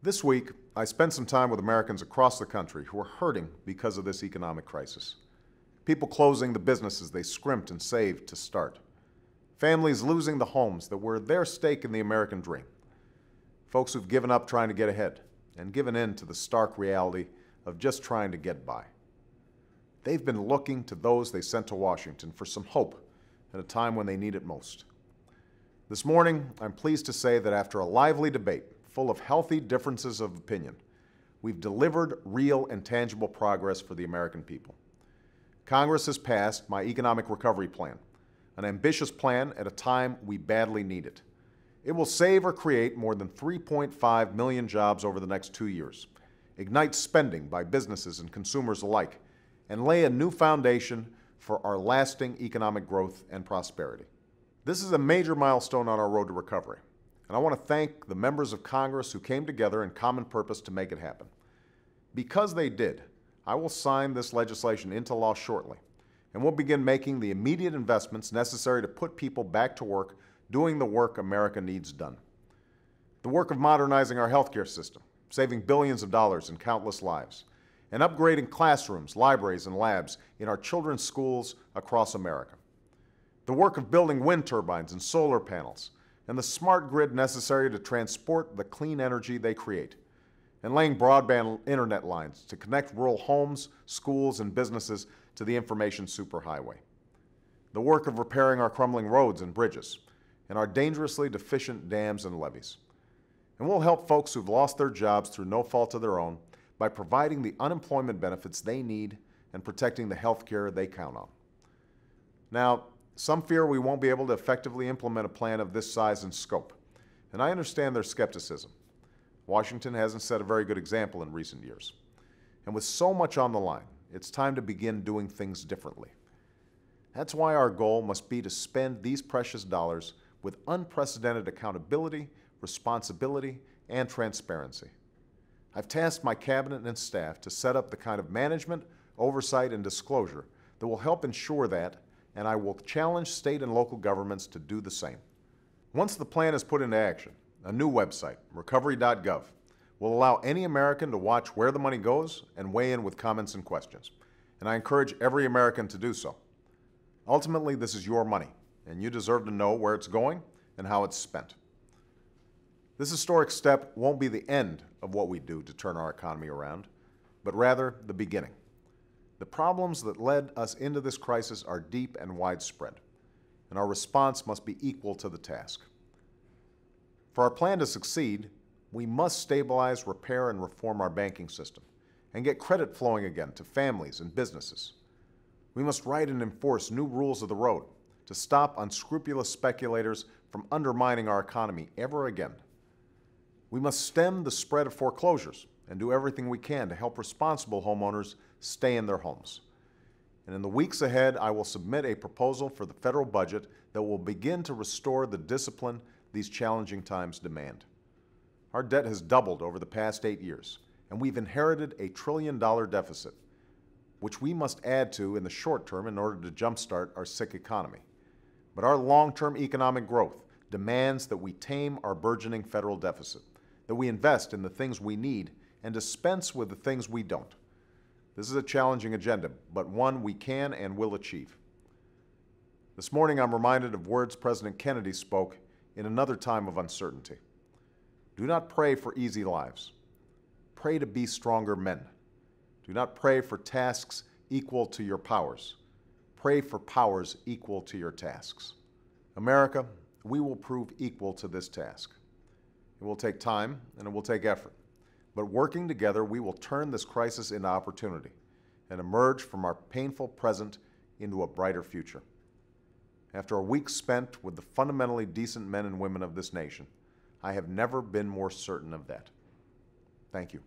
This week, I spent some time with Americans across the country who are hurting because of this economic crisis. People closing the businesses they scrimped and saved to start. Families losing the homes that were their stake in the American dream. Folks who've given up trying to get ahead and given in to the stark reality of just trying to get by. They've been looking to those they sent to Washington for some hope at a time when they need it most. This morning, I'm pleased to say that after a lively debate full of healthy differences of opinion, we've delivered real and tangible progress for the American people. Congress has passed my economic recovery plan, an ambitious plan at a time we badly need it. It will save or create more than 3.5 million jobs over the next 2 years, ignite spending by businesses and consumers alike, and lay a new foundation for our lasting economic growth and prosperity. This is a major milestone on our road to recovery, and I want to thank the members of Congress who came together in common purpose to make it happen. Because they did, I will sign this legislation into law shortly, and we'll begin making the immediate investments necessary to put people back to work doing the work America needs done. The work of modernizing our healthcare system, saving billions of dollars in countless lives, and upgrading classrooms, libraries, and labs in our children's schools across America. The work of building wind turbines and solar panels, and the smart grid necessary to transport the clean energy they create, and laying broadband internet lines to connect rural homes, schools, and businesses to the information superhighway. The work of repairing our crumbling roads and bridges, and our dangerously deficient dams and levees. And we'll help folks who've lost their jobs through no fault of their own by providing the unemployment benefits they need and protecting the health care they count on. Now, some fear we won't be able to effectively implement a plan of this size and scope, and I understand their skepticism. Washington hasn't set a very good example in recent years. And with so much on the line, it's time to begin doing things differently. That's why our goal must be to spend these precious dollars with unprecedented accountability, responsibility, and transparency. I've tasked my cabinet and staff to set up the kind of management, oversight, and disclosure that will help ensure that, and I will challenge state and local governments to do the same. Once the plan is put into action, a new website, recovery.gov, will allow any American to watch where the money goes and weigh in with comments and questions. And I encourage every American to do so. Ultimately, this is your money, and you deserve to know where it's going and how it's spent. This historic step won't be the end of what we do to turn our economy around, but rather the beginning. The problems that led us into this crisis are deep and widespread, and our response must be equal to the task. For our plan to succeed, we must stabilize, repair, and reform our banking system and get credit flowing again to families and businesses. We must write and enforce new rules of the road to stop unscrupulous speculators from undermining our economy ever again. We must stem the spread of foreclosures and do everything we can to help responsible homeowners stay in their homes. And in the weeks ahead, I will submit a proposal for the federal budget that will begin to restore the discipline these challenging times demand. Our debt has doubled over the past 8 years, and we've inherited a $1 trillion deficit, which we must add to in the short term in order to jumpstart our sick economy. But our long-term economic growth demands that we tame our burgeoning federal deficit, that we invest in the things we need and dispense with the things we don't. This is a challenging agenda, but one we can and will achieve. This morning, I'm reminded of words President Kennedy spoke in another time of uncertainty. Do not pray for easy lives. Pray to be stronger men. Do not pray for tasks equal to your powers. Pray for powers equal to your tasks. America, we will prove equal to this task. It will take time and it will take effort. But working together, we will turn this crisis into opportunity and emerge from our painful present into a brighter future. After a week spent with the fundamentally decent men and women of this nation, I have never been more certain of that. Thank you.